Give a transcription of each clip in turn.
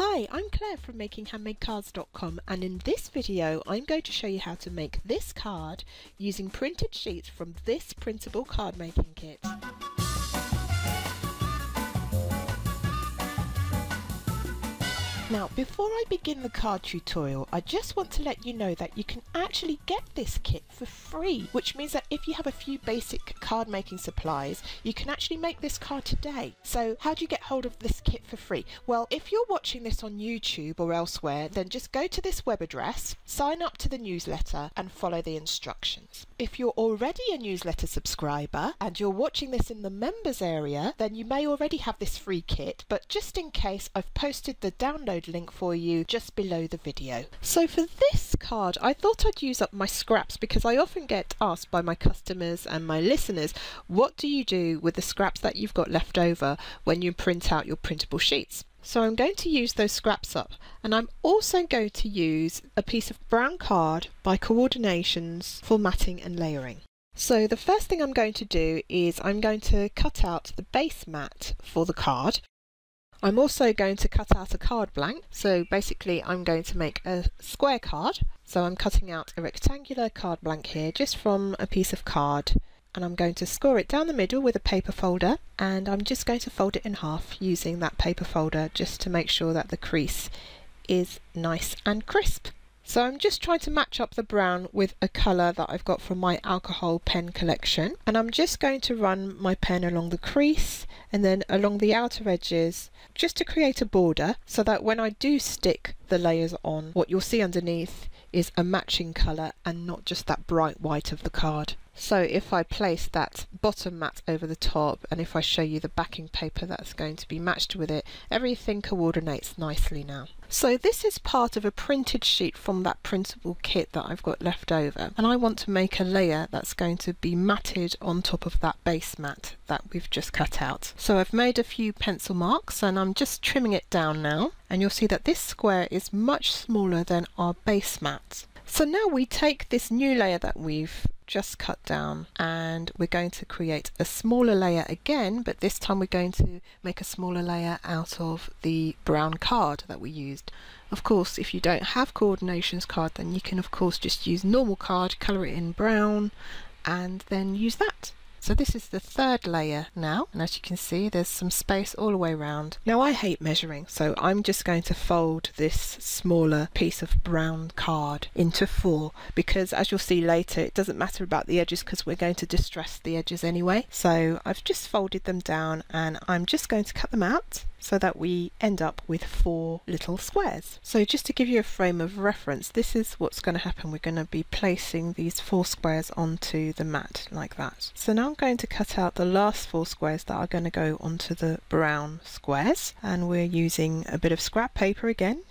Hi, I'm Claire from makinghandmadecards.com, and in this video I'm going to show you how to make this card using printed sheets from this printable card making kit. Now, before I begin the card tutorial, I just want to let you know that you can actually get this kit for free, which means that if you have a few basic card making supplies, you can actually make this card today. So how do you get hold of this kit for free? Well, if you're watching this on YouTube or elsewhere, then just go to this web address, sign up to the newsletter and follow the instructions. If you're already a newsletter subscriber and you're watching this in the members area, then you may already have this free kit, but just in case, I've posted the download link for you just below the video. So for this card, I thought I'd use up my scraps because I often get asked by my customers and my listeners, what do you do with the scraps that you've got left over when you print out your printable sheets? So I'm going to use those scraps up, and I'm also going to use a piece of brown card by Coordinations for matting and layering. So the first thing I'm going to do is I'm going to cut out the base mat for the card. I'm also going to cut out a card blank, so basically I'm going to make a square card. So I'm cutting out a rectangular card blank here just from a piece of card, and I'm going to score it down the middle with a paper folder, and I'm just going to fold it in half using that paper folder just to make sure that the crease is nice and crisp. So I'm just trying to match up the brown with a colour that I've got from my alcohol pen collection, and I'm just going to run my pen along the crease and then along the outer edges just to create a border so that when I do stick the layers on, what you'll see underneath is a matching colour and not just that bright white of the card. So if I place that bottom mat over the top, and if I show you the backing paper that's going to be matched with it, everything coordinates nicely now. So this is part of a printed sheet from that printable kit that I've got left over, and I want to make a layer that's going to be matted on top of that base mat that we've just cut out. So I've made a few pencil marks and I'm just trimming it down now, and you'll see that this square is much smaller than our base mat. So now we take this new layer that we've just cut down and we're going to create a smaller layer again, but this time we're going to make a smaller layer out of the brown card that we used. Of course, if you don't have Coordinations card, then you can of course just use normal card, colour it in brown and then use that. So this is the third layer now, and as you can see there's some space all the way around. Now I hate measuring, so I'm just going to fold this smaller piece of brown card into 4, because as you'll see later it doesn't matter about the edges because we're going to distress the edges anyway. So I've just folded them down and I'm just going to cut them out so that we end up with 4 little squares. So just to give you a frame of reference, this is what's going to happen. We're going to be placing these 4 squares onto the mat like that. So now I'm going to cut out the last 4 squares that are going to go onto the brown squares, and we're using a bit of scrap paper again,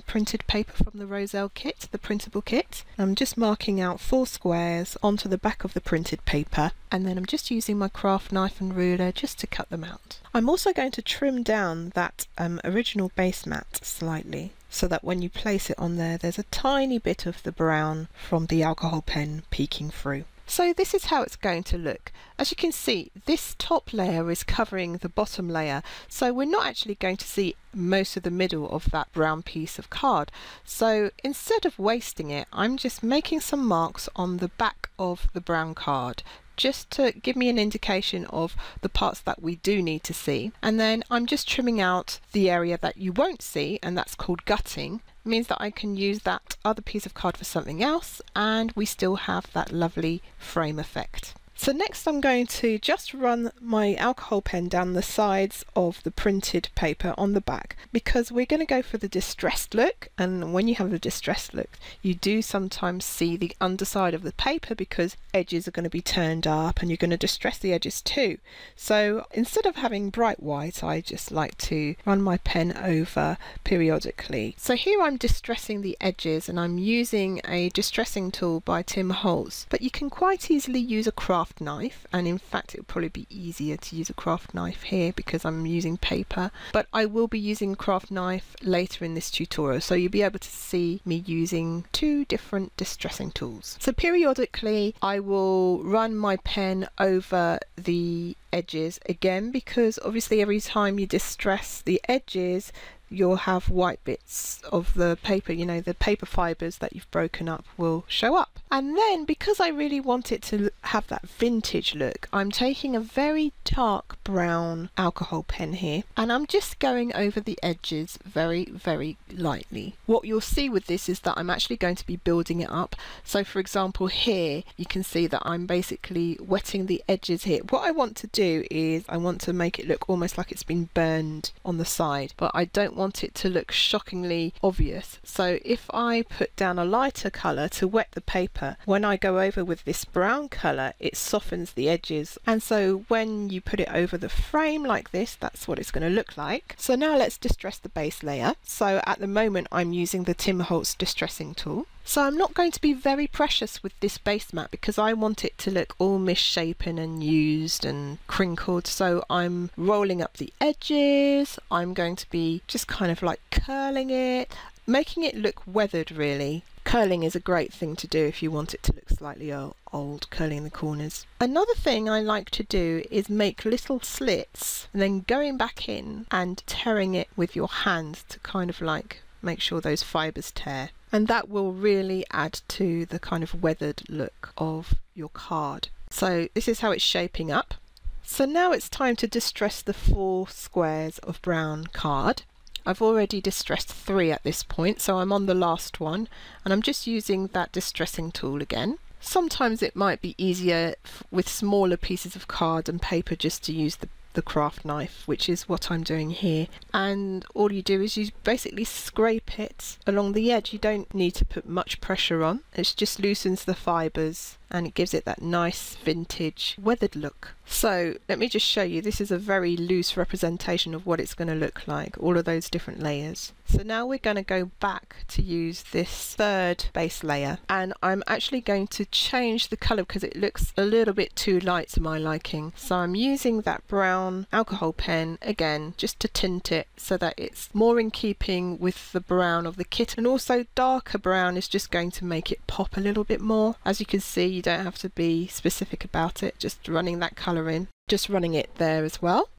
printed paper from the Roselle kit, the printable kit. I'm just marking out 4 squares onto the back of the printed paper, and then I'm just using my craft knife and ruler just to cut them out. I'm also going to trim down that original base mat slightly so that when you place it on there, there's a tiny bit of the brown from the alcohol pen peeking through. So this is how it's going to look. As you can see, this top layer is covering the bottom layer, so we're not actually going to see most of the middle of that brown piece of card. So instead of wasting it, I'm just making some marks on the back of the brown card, just to give me an indication of the parts that we do need to see. And then I'm just trimming out the area that you won't see, and that's called gutting. It means that I can use that other piece of card for something else and we still have that lovely frame effect. So next I'm going to just run my alcohol pen down the sides of the printed paper on the back, because we're going to go for the distressed look, and when you have a distressed look you do sometimes see the underside of the paper because edges are going to be turned up and you're going to distress the edges too. So instead of having bright white, I just like to run my pen over periodically. So here I'm distressing the edges and I'm using a distressing tool by Tim Holtz, but you can quite easily use a craft knife, and in fact it would probably be easier to use a craft knife here because I'm using paper, but I will be using a craft knife later in this tutorial, so you'll be able to see me using 2 different distressing tools. So periodically I will run my pen over the edges again, because obviously every time you distress the edges you'll have white bits of the paper, you know, the paper fibres that you've broken up will show up. And then, because I really want it to have that vintage look, I'm taking a very dark brown alcohol pen here, and I'm just going over the edges very, very lightly. What you'll see with this is that I'm actually going to be building it up. So for example, here you can see that I'm basically wetting the edges here. What I want to do is I want to make it look almost like it's been burned on the side, but I don't want it to look shockingly obvious. So if I put down a lighter colour to wet the paper, when I go over with this brown colour, it softens the edges, and so when you put it over the frame like this, that's what it's going to look like. So now let's distress the base layer. So at the moment I'm using the Tim Holtz distressing tool. So I'm not going to be very precious with this base mat because I want it to look all misshapen and used and crinkled. So I'm rolling up the edges, I'm going to be just kind of like curling it, making it look weathered really. Curling is a great thing to do if you want it to look slightly old, curling the corners. Another thing I like to do is make little slits and then going back in and tearing it with your hands to kind of like make sure those fibres tear. And that will really add to the kind of weathered look of your card. So this is how it's shaping up. So now it's time to distress the 4 squares of brown card. I've already distressed 3 at this point, so I'm on the last one, and I'm just using that distressing tool again. Sometimes it might be easier with smaller pieces of card and paper just to use the craft knife, which is what I'm doing here. And all you do is you basically scrape it along the edge. You don't need to put much pressure on. It just loosens the fibres and it gives it that nice vintage weathered look. So let me just show you, this is a very loose representation of what it's going to look like, all of those different layers. So now we're going to go back to use this 3rd base layer, and I'm actually going to change the colour because it looks a little bit too light to my liking. So I'm using that brown alcohol pen again just to tint it so that it's more in keeping with the brown of the kit, and also darker brown is just going to make it pop a little bit more. As you can see, you don't have to be specific about it, just running that colour in, just running it there as well.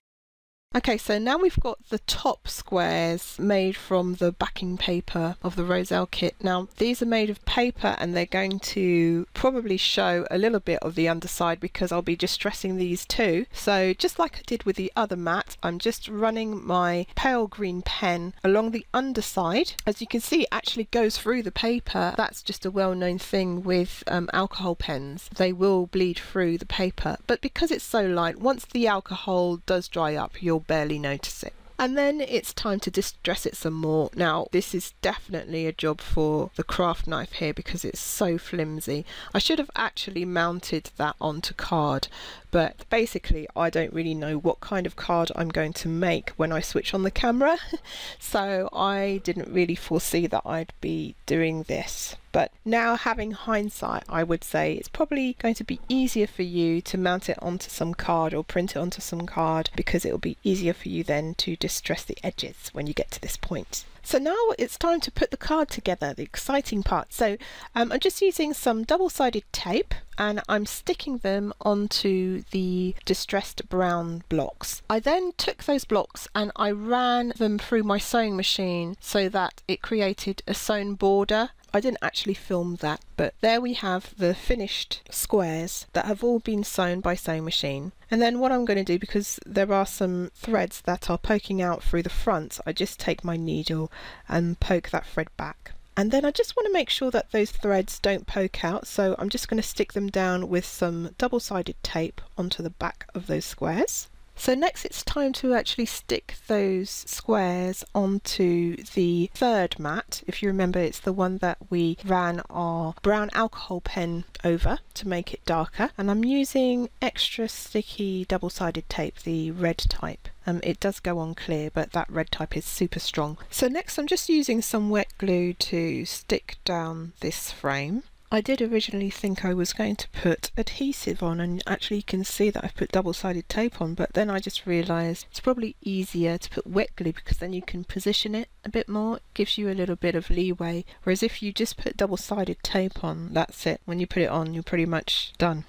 Okay, so now we've got the top squares made from the backing paper of the Roselle kit. Now these are made of paper and they're going to probably show a little bit of the underside because I'll be distressing these too. So just like I did with the other mat, I'm just running my pale green pen along the underside. As you can see, it actually goes through the paper. That's just a well-known thing with alcohol pens. They will bleed through the paper, but because it's so light, once the alcohol does dry up, you'll barely notice it. And then it's time to distress it some more. Now this is definitely a job for the craft knife here because it's so flimsy. I should have actually mounted that onto card, but basically I don't really know what kind of card I'm going to make when I switch on the camera so I didn't really foresee that I'd be doing this. But now, having hindsight, I would say it's probably going to be easier for you to mount it onto some card or print it onto some card because it will be easier for you then to distress the edges when you get to this point. So now it's time to put the card together, the exciting part. So I'm just using some double-sided tape and I'm sticking them onto the distressed brown blocks. I then took those blocks and I ran them through my sewing machine so that it created a sewn border. I didn't actually film that, but there we have the finished squares that have all been sewn by sewing machine. And then what I'm going to do, because there are some threads that are poking out through the front, I just take my needle and poke that thread back. And then I just want to make sure that those threads don't poke out, so I'm just going to stick them down with some double-sided tape onto the back of those squares. So next it's time to actually stick those squares onto the 3rd mat. If you remember, it's the one that we ran our brown alcohol pen over to make it darker, and I'm using extra sticky double-sided tape, the red type. It does go on clear, but that red type is super strong. So next I'm just using some wet glue to stick down this frame. I did originally think I was going to put adhesive on, and actually you can see that I've put double-sided tape on, but then I just realised it's probably easier to put wet glue because then you can position it a bit more. It gives you a little bit of leeway, whereas if you just put double-sided tape on, that's it. When you put it on, you're pretty much done.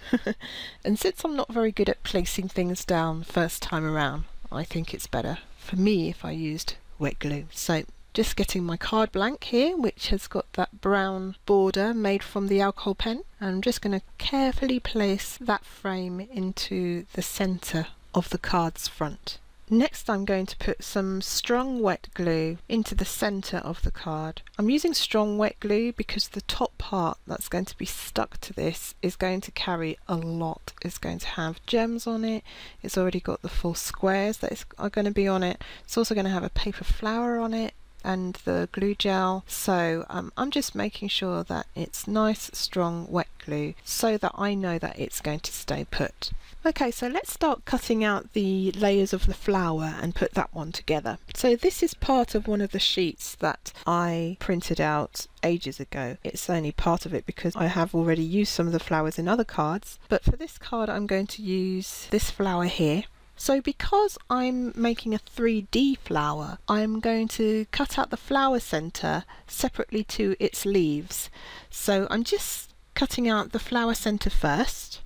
And since I'm not very good at placing things down first time around, I think it's better for me if I used wet glue. So just getting my card blank here, which has got that brown border made from the alcohol pen. And I'm just going to carefully place that frame into the center of the card's front. Next I'm going to put some strong wet glue into the center of the card. I'm using strong wet glue because the top part that's going to be stuck to this is going to carry a lot. It's going to have gems on it. It's already got the full squares that are going to be on it. It's also going to have a paper flower on it and the glue gel. So I'm just making sure that it's nice strong wet glue so that I know that it's going to stay put. Okay, so let's start cutting out the layers of the flower and put that one together. So this is part of one of the sheets that I printed out ages ago. It's only part of it because I have already used some of the flowers in other cards, but for this card I'm going to use this flower here. So because I'm making a 3D flower, I'm going to cut out the flower center separately to its leaves. So I'm just cutting out the flower center first,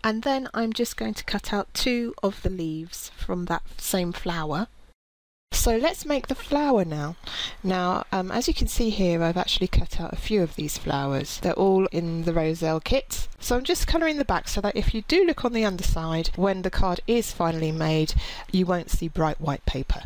and then I'm just going to cut out 2 of the leaves from that same flower. So let's make the flower now. Now, as you can see here, I've actually cut out a few of these flowers. They're all in the Roselle kit. So I'm just colouring the back so that if you do look on the underside, when the card is finally made, you won't see bright white paper.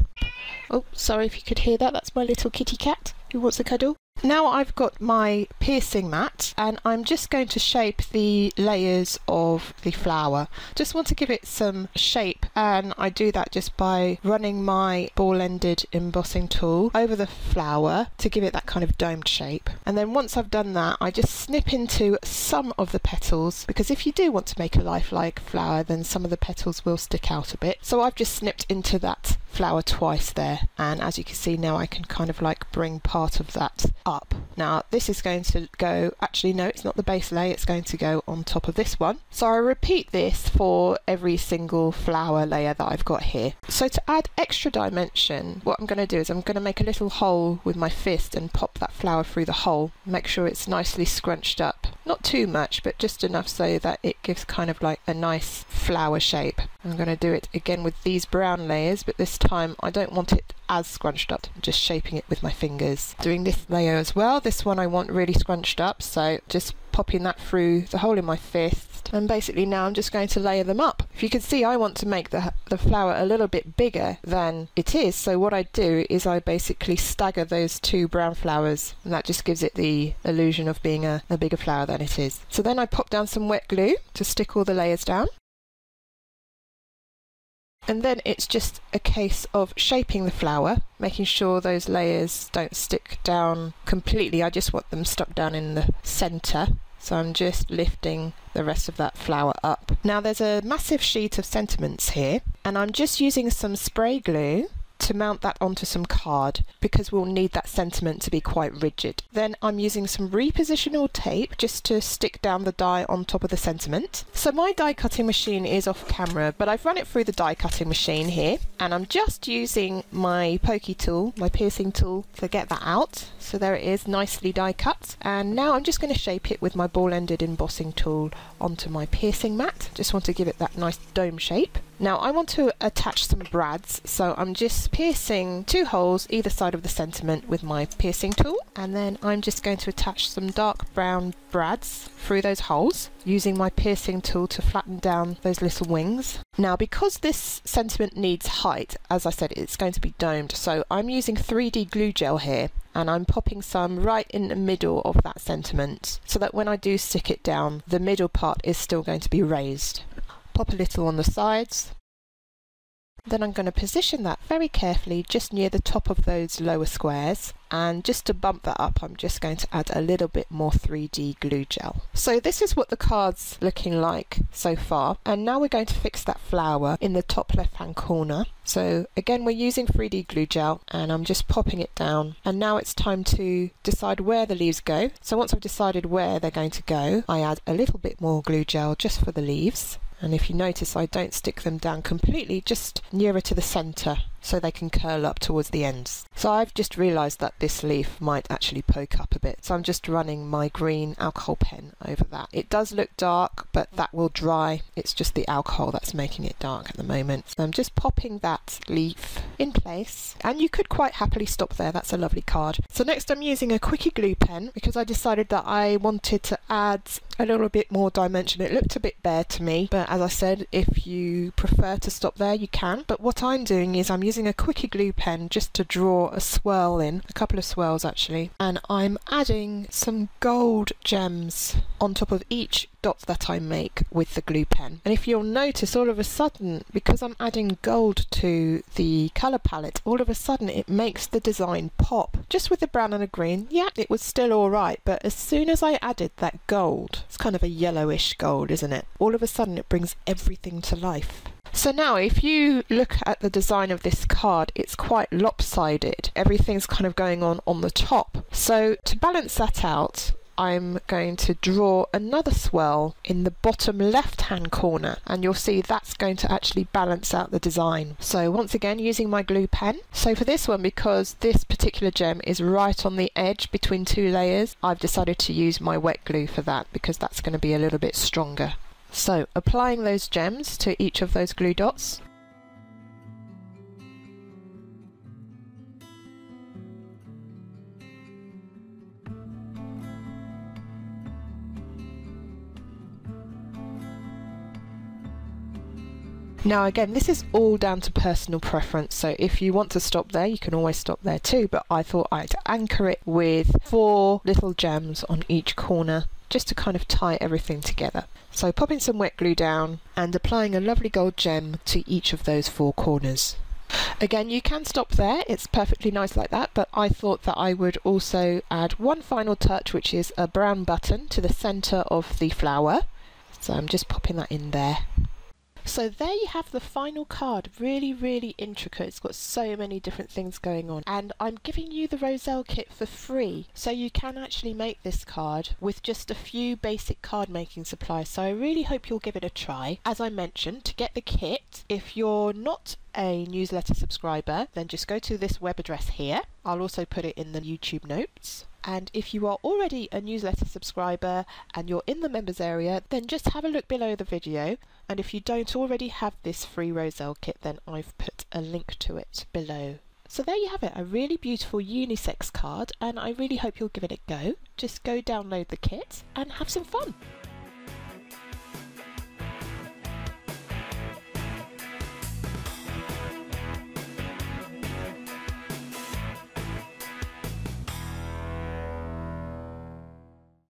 Oh, sorry if you could hear that. That's my little kitty cat who wants a cuddle. Now I've got my piercing mat and I'm just going to shape the layers of the flower. Just want to give it some shape, and I do that just by running my ball-ended embossing tool over the flower to give it that kind of domed shape. And then once I've done that, I just snip into some of the petals, because if you do want to make a lifelike flower, then some of the petals will stick out a bit. So I've just snipped into that flower twice there, and as you can see now I can kind of like bring part of that up. Now this is going to go, actually no, it's not the base layer, it's going to go on top of this one. So I repeat this for every single flower layer that I've got here. So to add extra dimension, what I'm going to do is I'm going to make a little hole with my fist and pop that flower through the hole. Make sure it's nicely scrunched up. Not too much, but just enough so that it gives kind of like a nice flower shape. I'm going to do it again with these brown layers, but this time I don't want it as scrunched up. I'm just shaping it with my fingers. Doing this layer as well. This one I want really scrunched up, so just popping that through the hole in my fist. And basically now I'm just going to layer them up. If you can see, I want to make the flower a little bit bigger than it is, so what I do is I basically stagger those 2 brown flowers, and that just gives it the illusion of being a bigger flower than it is. So then I pop down some wet glue to stick all the layers down. And then it's just a case of shaping the flower, making sure those layers don't stick down completely. I just want them stuck down in the centre. So I'm just lifting the rest of that flower up. Now there's a massive sheet of sentiments here, and I'm just using some spray glue to mount that onto some card, because we'll need that sentiment to be quite rigid. Then I'm using some repositional tape just to stick down the die on top of the sentiment. So my die cutting machine is off camera, but I've run it through the die cutting machine here, and I'm just using my pokey tool, my piercing tool, to get that out. So there it is, nicely die cut. And now I'm just going to shape it with my ball-ended embossing tool onto my piercing mat. Just want to give it that nice dome shape. Now I want to attach some brads, so I'm just piercing 2 holes either side of the sentiment with my piercing tool, and then I'm just going to attach some dark brown brads through those holes using my piercing tool to flatten down those little wings. Now because this sentiment needs height, as I said, it's going to be domed, so I'm using 3D glue gel here, and I'm popping some right in the middle of that sentiment so that when I do stick it down, the middle part is still going to be raised. Pop a little on the sides. Then I'm going to position that very carefully just near the top of those lower squares, and just to bump that up I'm just going to add a little bit more 3D glue gel. So this is what the card's looking like so far, and now we're going to fix that flower in the top left hand corner. So again we're using 3D glue gel, and I'm just popping it down, and now it's time to decide where the leaves go. So once I've decided where they're going to go, I add a little bit more glue gel just for the leaves. And if you notice, I don't stick them down completely, just nearer to the centre, so they can curl up towards the ends. So I've just realised that this leaf might actually poke up a bit, so I'm just running my green alcohol pen over that. It does look dark, but that will dry. It's just the alcohol that's making it dark at the moment. So I'm just popping that leaf in place, and you could quite happily stop there. That's a lovely card. So next I'm using a quickie glue pen because I decided that I wanted to add a little bit more dimension. It looked a bit bare to me, but as I said, if you prefer to stop there you can. But what I'm doing is I'm using a quickie glue pen just to draw a swirl in, a couple of swirls actually, and I'm adding some gold gems on top of each dot that I make with the glue pen. And if you'll notice, all of a sudden, because I'm adding gold to the colour palette, all of a sudden it makes the design pop. Just with the brown and a green, yeah, it was still alright, but as soon as I added that gold, it's kind of a yellowish gold, isn't it? All of a sudden it brings everything to life. So now if you look at the design of this card, it's quite lopsided. Everything's kind of going on the top. So to balance that out, I'm going to draw another swirl in the bottom left hand corner, and you'll see that's going to actually balance out the design. So once again, using my glue pen. So for this one, because this particular gem is right on the edge between two layers, I've decided to use my wet glue for that because that's going to be a little bit stronger. So applying those gems to each of those glue dots. Now again, this is all down to personal preference, so if you want to stop there you can always stop there too, but I thought I'd anchor it with 4 little gems on each corner just to kind of tie everything together. So popping some wet glue down and applying a lovely gold gem to each of those 4 corners. Again, you can stop there, it's perfectly nice like that, but I thought that I would also add one final touch, which is a brown button to the centre of the flower. So I'm just popping that in there. So there you have the final card. Really intricate. It's got so many different things going on, and I'm giving you the Roselle kit for free, so you can actually make this card with just a few basic card making supplies. So I really hope you'll give it a try. As I mentioned, to get the kit, if you're not a newsletter subscriber, then just go to this web address here. I'll also put it in the YouTube notes. And if you are already a newsletter subscriber and you're in the members area, then just have a look below the video. And if you don't already have this free Roselle kit, then I've put a link to it below. So there you have it, a really beautiful unisex card, and I really hope you'll give it a go. Just go download the kit and have some fun.